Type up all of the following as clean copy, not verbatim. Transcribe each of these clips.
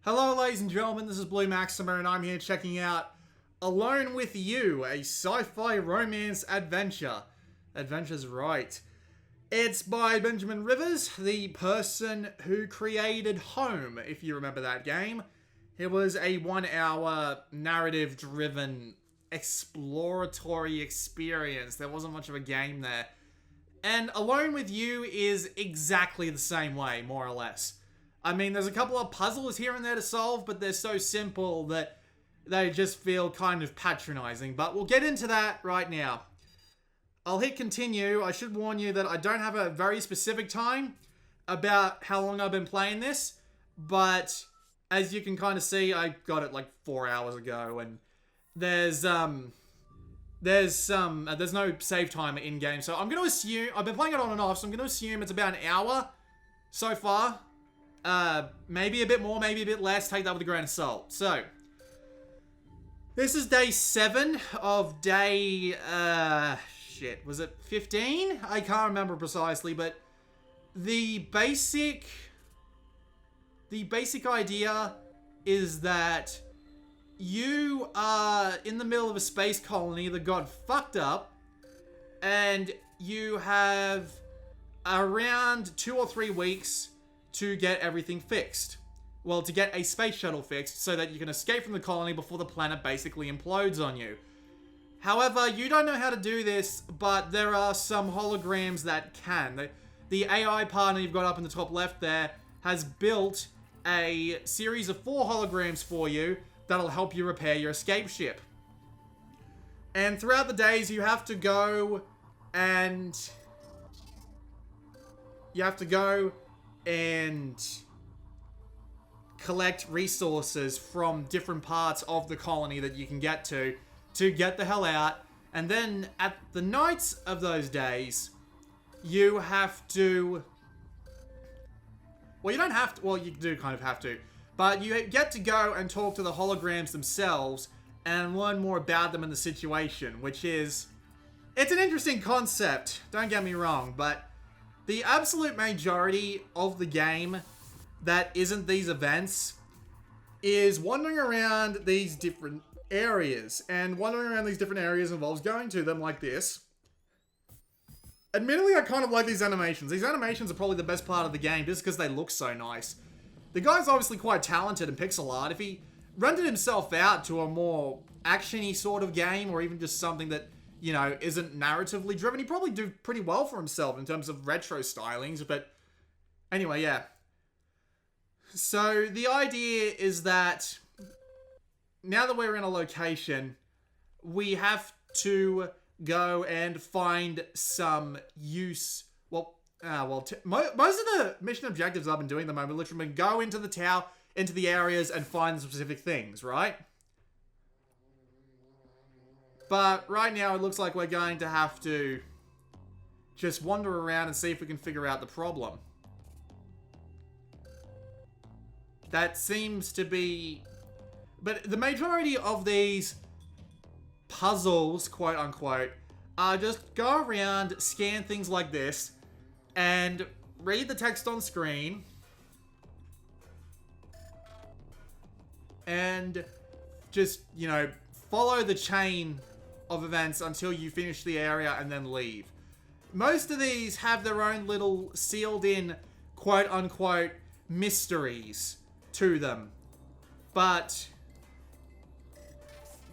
Hello ladies and gentlemen, this is Blue Maxima and I'm here checking out Alone With You, a sci-fi romance adventure. Adventure's right. It's by Benjamin Rivers, the person who created Home, if you remember that game. It was a 1-hour narrative-driven exploratory experience. There wasn't much of a game there. And Alone With You is exactly the same way, more or less. I mean, there's a couple of puzzles here and there to solve, but they're so simple that they just feel kind of patronizing. But we'll get into that right now. I'll hit continue. I should warn you that I don't have a very specific time about how long I've been playing this, but as you can kind of see, I got it like 4 hours ago, and there's no save timer in game, so I'm going to assume, I've been playing it on and off, so I'm going to assume it's about an hour so far. Maybe a bit more, maybe a bit less. Take that with a grain of salt. So, this is day 7 of day, shit, was it 15? I can't remember precisely, but the basic idea is that you are in the middle of a space colony that got fucked up, and you have around 2 or 3 weeks to get everything fixed. Well, to get a space shuttle fixed so that you can escape from the colony before the planet basically implodes on you. However, you don't know how to do this, but there are some holograms that can. The AI partner you've got up in the top left there has built a series of 4 holograms for you that'll help you repair your escape ship. And throughout the days, you have to go and collect resources from different parts of the colony that you can get to get the hell out. And then at the nights of those days, you have to... Well, you don't have to... Well, you do kind of have to. But you get to go and talk to the holograms themselves and learn more about them in the situation, which is... It's an interesting concept, don't get me wrong, but the absolute majority of the game that isn't these events is wandering around these different areas. And wandering around these different areas involves going to them like this. Admittedly, I kind of like these animations. These animations are probably the best part of the game just because they look so nice. The guy's obviously quite talented in pixel art. If he rendered himself out to a more action-y sort of game, or even just something that, you know, isn't narratively driven, he'd probably do pretty well for himself in terms of retro stylings. But anyway, yeah. So the idea is that now that we're in a location, we have to go and find some use. Well, most of the mission objectives I've been doing at the moment literally been go into the tower, into the areas, and find specific things, right? But right now it looks like we're going to have to just wander around and see if we can figure out the problem. That seems to be... But the majority of these puzzles, quote unquote, are just go around, scan things like this, and read the text on screen, and just, you know, follow the chain of events until you finish the area and then leave. Most of these have their own little sealed in, quote unquote, mysteries to them, but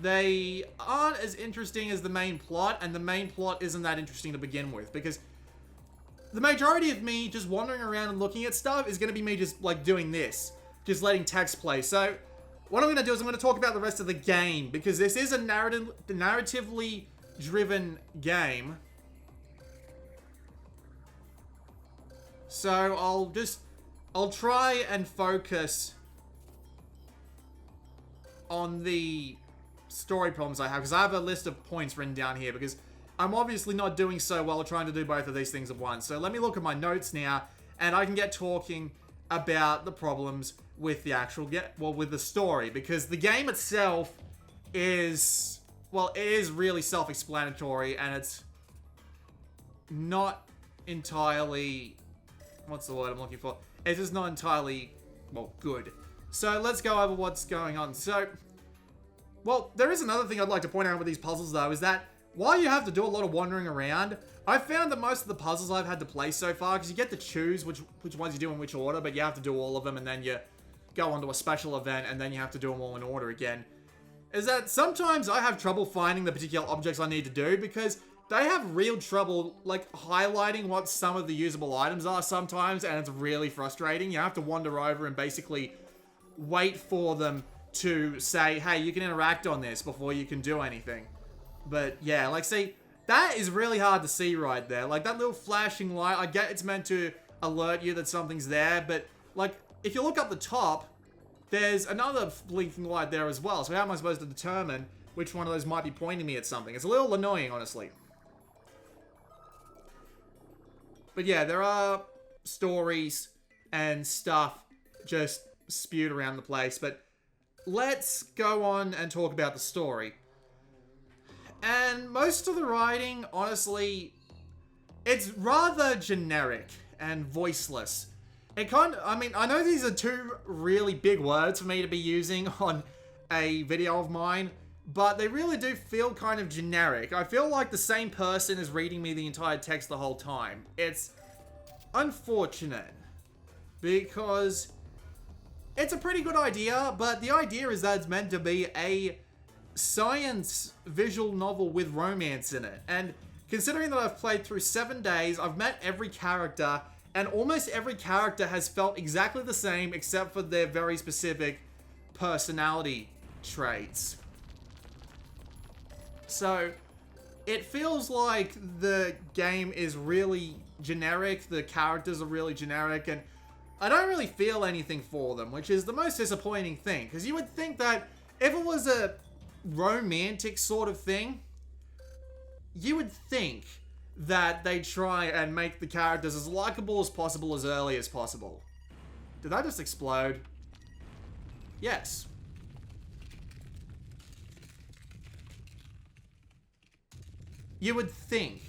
they aren't as interesting as the main plot, and the main plot isn't that interesting to begin with, because the majority of me just wandering around and looking at stuff is going to be me just, like, doing this. Just letting text play. So, what I'm going to do is I'm going to talk about the rest of the game, because this is a narratively driven game. So, I'll try and focus on the story problems I have, because I have a list of points written down here, because I'm obviously not doing so well trying to do both of these things at once. So let me look at my notes now, and I can get talking about the problems with the actual with the story, because the game itself is, well, it is really self-explanatory, and it's not entirely, what's the word I'm looking for? It's just not entirely, well, good. So let's go over what's going on. So, well, there is another thing I'd like to point out with these puzzles, though, is that while you have to do a lot of wandering around, I've found that most of the puzzles I've had to play so far, because you get to choose which ones you do in which order, but you have to do all of them, and then you go on to a special event, and then you have to do them all in order again, is that sometimes I have trouble finding the particular objects I need to do, because they have real trouble, like, highlighting what some of the usable items are sometimes, and it's really frustrating. You have to wander over and basically wait for them to say, hey, you can interact on this before you can do anything. But yeah, like, see, that is really hard to see right there. Like, that little flashing light, I get it's meant to alert you that something's there, but, like, if you look up the top, there's another blinking light there as well. So how am I supposed to determine which one of those might be pointing me at something? It's a little annoying, honestly. But yeah, there are stories and stuff just spewed around the place, but let's go on and talk about the story. And most of the writing, honestly, it's rather generic and voiceless. I mean, I know these are two really big words for me to be using on a video of mine, but they really do feel kind of generic. I feel like the same person is reading me the entire text the whole time. It's unfortunate, because it's a pretty good idea, but the idea is that it's meant to be a science visual novel with romance in it. And considering that I've played through 7 days, I've met every character, and almost every character has felt exactly the same except for their very specific personality traits. So, it feels like the game is really generic, the characters are really generic, and I don't really feel anything for them, which is the most disappointing thing, because you would think that if it was a romantic sort of thing, you would think that they'd try and make the characters as likable as possible as early as possible. Did that just explode? Yes. You would think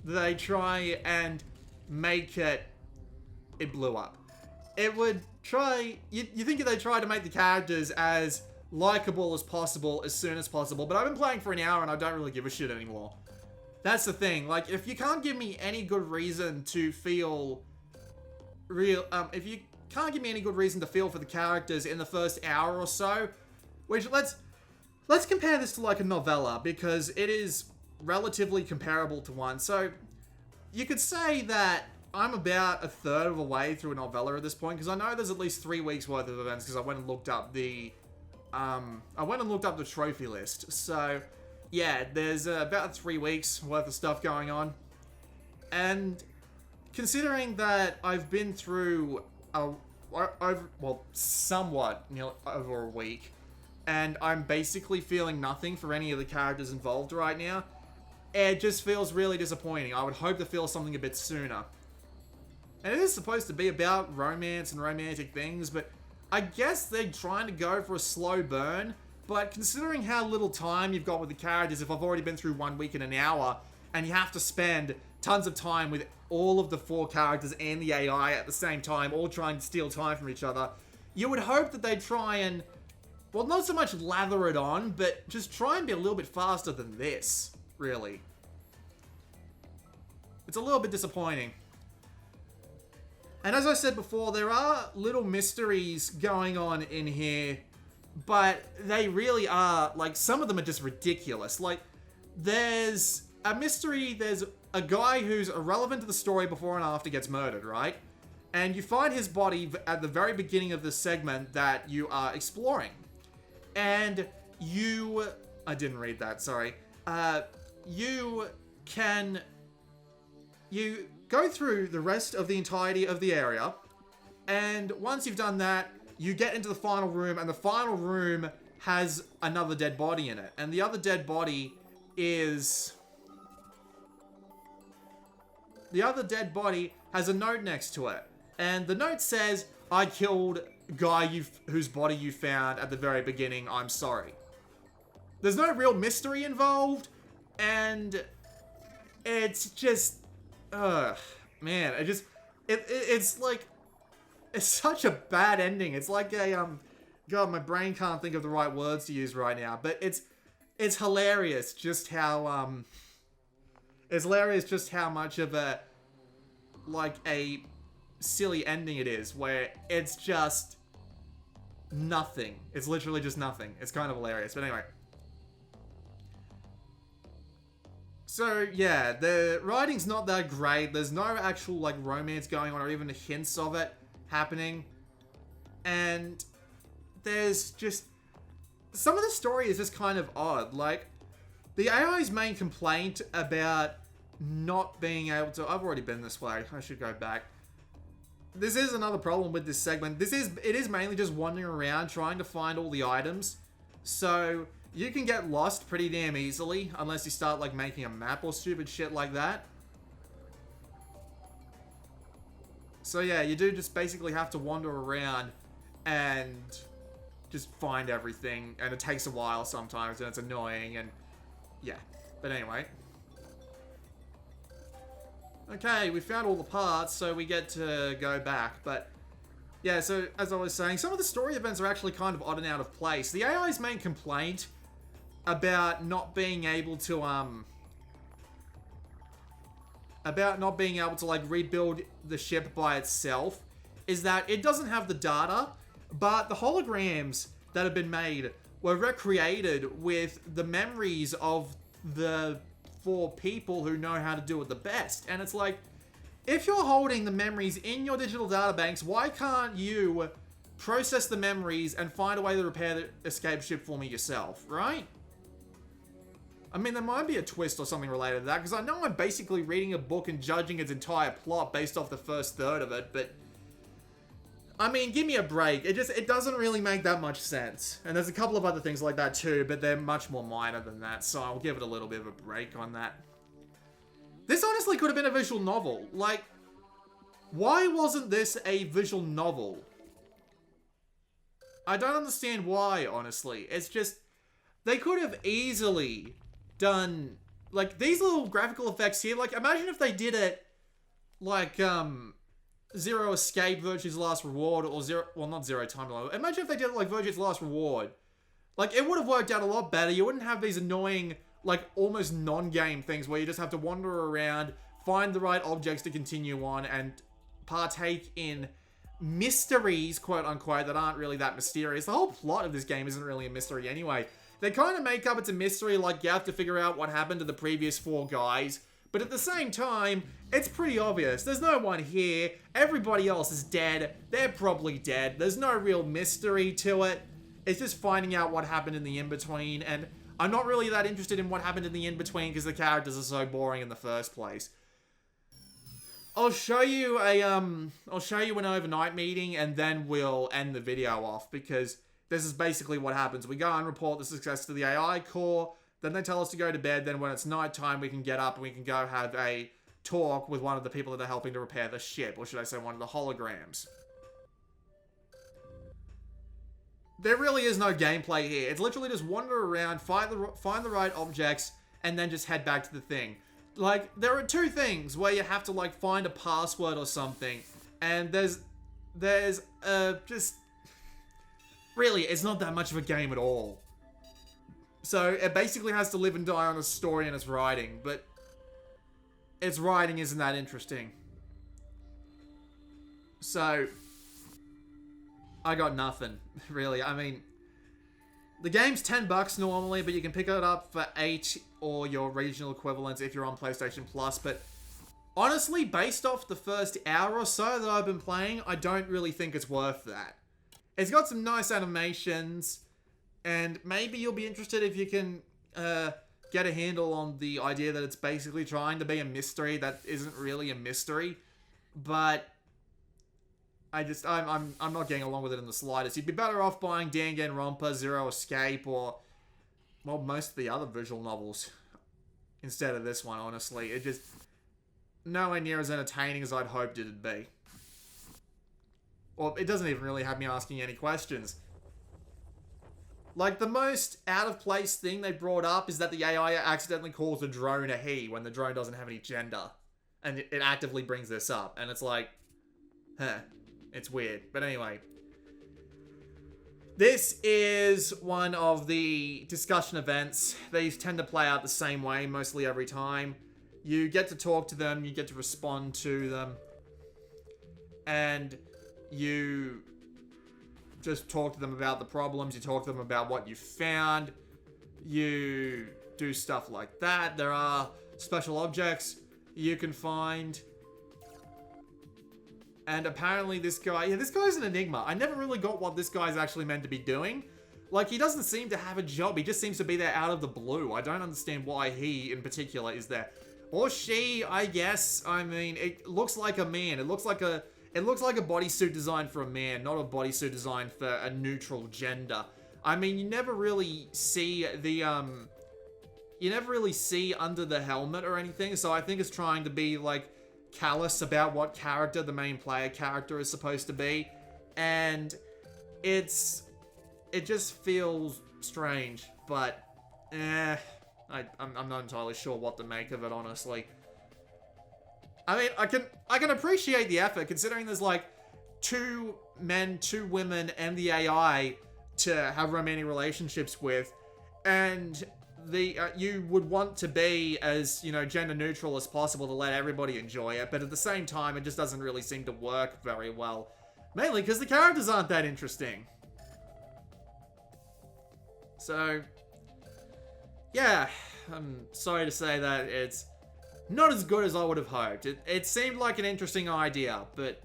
that they'd try and make it blew up. It would try, you think they'd try to make the characters as likable as possible as soon as possible, but I've been playing for an hour and I don't really give a shit anymore. That's the thing, like, if you can't give me any good reason to feel if you can't give me any good reason to feel for the characters in the first hour or so, which, let's compare this to, like, a novella, because it is relatively comparable to one. So, you could say that I'm about a third of the way through a novella at this point, because I know there's at least 3 weeks worth of events, because I went and looked up the trophy list. So, yeah, there's about 3 weeks worth of stuff going on. And considering that I've been through somewhat over a week, and I'm basically feeling nothing for any of the characters involved right now, it just feels really disappointing. I would hope to feel something a bit sooner. And it is supposed to be about romance and romantic things, but I guess they're trying to go for a slow burn. But considering how little time you've got with the characters, if I've already been through 1 week and an hour, and you have to spend tons of time with all of the 4 characters and the AI at the same time, all trying to steal time from each other, you would hope that they try and, well, not so much lather it on, but just try and be a little bit faster than this, really. It's a little bit disappointing. And as I said before, there are little mysteries going on in here, but they really are, like, some of them are just ridiculous. Like, there's a mystery, there's a guy who's irrelevant to the story before and after gets murdered, right? And you find his body at the very beginning of the segment that you are exploring. And I didn't read that, sorry. You go through the rest of the entirety of the area, and once you've done that, you get into the final room, and the final room has another dead body in it. And the other dead body has a note next to it. And the note says, I killed guy whose body you found at the very beginning, I'm sorry. There's no real mystery involved, and it's just, man, it's like, it's such a bad ending. It's like God, my brain can't think of the right words to use right now, but it's hilarious just how it's hilarious just how much of a silly ending it is, where it's just nothing. It's literally just nothing. It's kind of hilarious, but anyway. So, yeah, the writing's not that great. There's no actual, romance going on or even hints of it happening. And there's just... some of the story is just kind of odd. Like, the AI's main complaint about not being able to... I've already been this way. I should go back. This is another problem with this segment. It is mainly just wandering around trying to find all the items. So... you can get lost pretty damn easily, unless you start, making a map or stupid shit like that. So yeah, you do just basically have to wander around and just find everything, and it takes a while sometimes, and it's annoying, and yeah. But anyway. Okay, we found all the parts, so we get to go back, but... yeah, so, as I was saying, some of the story events are actually kind of odd and out of place. The AI's main complaint about not being able to, rebuild the ship by itself is that it doesn't have the data, but the holograms that have been made were recreated with the memories of the 4 people who know how to do it the best. And it's like, if you're holding the memories in your digital databanks, why can't you process the memories and find a way to repair the escape ship for me yourself, right? I mean, there might be a twist or something related to that, because I know I'm basically reading a book and judging its entire plot based off the first third of it, but... I mean, give me a break. It doesn't really make that much sense. And there's a couple of other things like that too, but they're much more minor than that, so I'll give it a little bit of a break on that. This honestly could have been a visual novel. Like, why wasn't this a visual novel? I don't understand why, honestly. It's just, they could have easily done, these little graphical effects here. Imagine if they did it, Zero Escape, Virtue's Last Reward, or not Zero Time Limit. Imagine if they did it like Virtue's Last Reward. It would have worked out a lot better. You wouldn't have these annoying, almost non-game things where you just have to wander around, find the right objects to continue on, and partake in mysteries, quote-unquote, that aren't really that mysterious. The whole plot of this game isn't really a mystery anyway. They kind of make up it's a mystery, you have to figure out what happened to the previous 4 guys. But at the same time, it's pretty obvious. There's no one here. Everybody else is dead. They're probably dead. There's no real mystery to it. It's just finding out what happened in the in-between. And I'm not really that interested in what happened in the in-between because the characters are so boring in the first place. I'll show you an overnight meeting and then we'll end the video off because this is basically what happens. We go and report the success to the AI core. Then they tell us to go to bed. Then when it's nighttime, we can get up and we can go have a talk with one of the people that are helping to repair the ship. Or should I say one of the holograms. There really is no gameplay here. It's literally just wander around, find the right objects, and then just head back to the thing. There are 2 things where you have to, find a password or something. And there's just... really, it's not that much of a game at all. So, it basically has to live and die on a story and its writing, but its writing isn't that interesting. So, I got nothing, really. I mean, the game's $10 normally, but you can pick it up for $8 or your regional equivalents if you're on PlayStation Plus, but honestly, based off the first hour or so that I've been playing, I don't really think it's worth that. It's got some nice animations, and maybe you'll be interested if you can get a handle on the idea that it's basically trying to be a mystery that isn't really a mystery. But I'm not getting along with it in the slightest. You'd be better off buying Danganronpa, Zero Escape, or well, most of the other visual novels instead of this one. Honestly, it just nowhere near as entertaining as I'd hoped it'd be. Well, it doesn't even really have me asking any questions. The most out-of-place thing they brought up is that the AI accidentally calls the drone a he when the drone doesn't have any gender. And it actively brings this up. And it's it's weird. But anyway. This is one of the discussion events. They tend to play out the same way mostly every time. You get to talk to them, you get to respond to them, and you just talk to them about the problems, you talk to them about what you found, you do stuff like that. There are special objects you can find. And apparently this guy... Yeah, this guy's an enigma. I never really got what this guy's actually meant to be doing. Like, he doesn't seem to have a job. He just seems to be there out of the blue. I don't understand why he, in particular, is there. Or she, I guess. I mean, it looks like a man. It looks like a bodysuit designed for a man, not a bodysuit designed for a neutral gender. I mean, you never really see the, you never really see under the helmet or anything, so I think it's trying to be, like, callous about what character the main player character is supposed to be, and it just feels strange, but I'm not entirely sure what to make of it, honestly. I mean, I can appreciate the effort, considering there's like 2 men, 2 women, and the AI to have romantic relationships with, and you would want to be as, you know, gender neutral as possible to let everybody enjoy it, but at the same time, it just doesn't really seem to work very well. Mainly because the characters aren't that interesting. So, yeah, I'm sorry to say that it's not as good as I would have hoped. It seemed like an interesting idea, but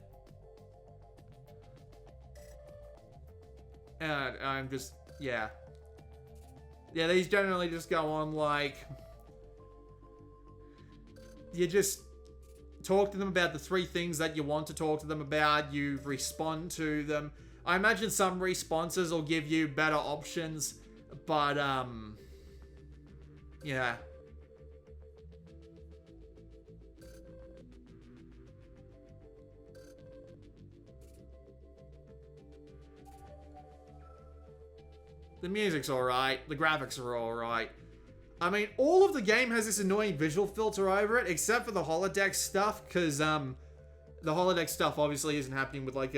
I'm just, yeah. Yeah, these generally just go on like, you just talk to them about the 3 things that you want to talk to them about, you respond to them. I imagine some responses will give you better options, but, yeah. The music's alright, the graphics are alright. I mean, all of the game has this annoying visual filter over it, except for the holodeck stuff, because, the holodeck stuff obviously isn't happening with, like,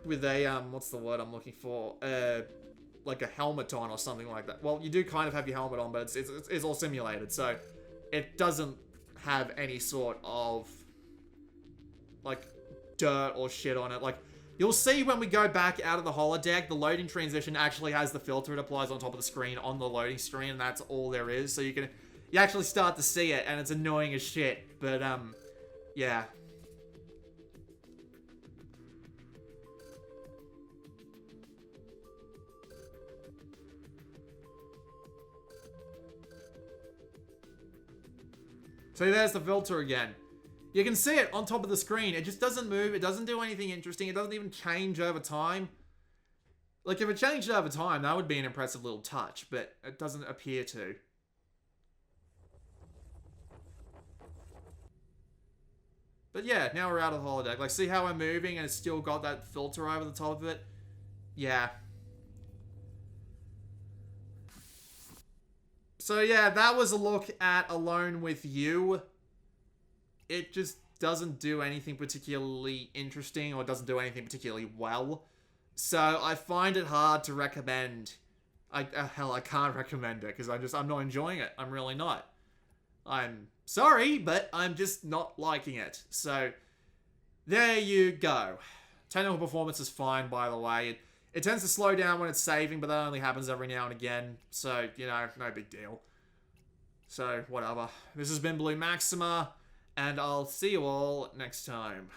what's the word I'm looking for? Like a helmet on or something like that. Well, you do kind of have your helmet on, but it's all simulated, so it doesn't have any sort of, like, dirt or shit on it. Like, you'll see when we go back out of the holodeck, the loading transition actually has the filter it applies on top of the screen on the loading screen, and that's all there is. So you actually start to see it, and it's annoying as shit. But, yeah. So there's the filter again. You can see it on top of the screen. It just doesn't move. It doesn't do anything interesting. It doesn't even change over time. Like, if it changed over time, that would be an impressive little touch, but it doesn't appear to. But yeah, now we're out of the holodeck. Like, see how I'm moving and it's still got that filter over the top of it? Yeah. So yeah, that was a look at Alone with You. It just doesn't do anything particularly interesting, or doesn't do anything particularly well. So I find it hard to recommend. Hell, I can't recommend it because I'm not enjoying it. I'm really not. I'm sorry, but I'm just not liking it. So there you go. Technical performance is fine, by the way. It tends to slow down when it's saving, but that only happens every now and again. So, you know, no big deal. So, whatever. This has been Blue Maxima, and I'll see you all next time.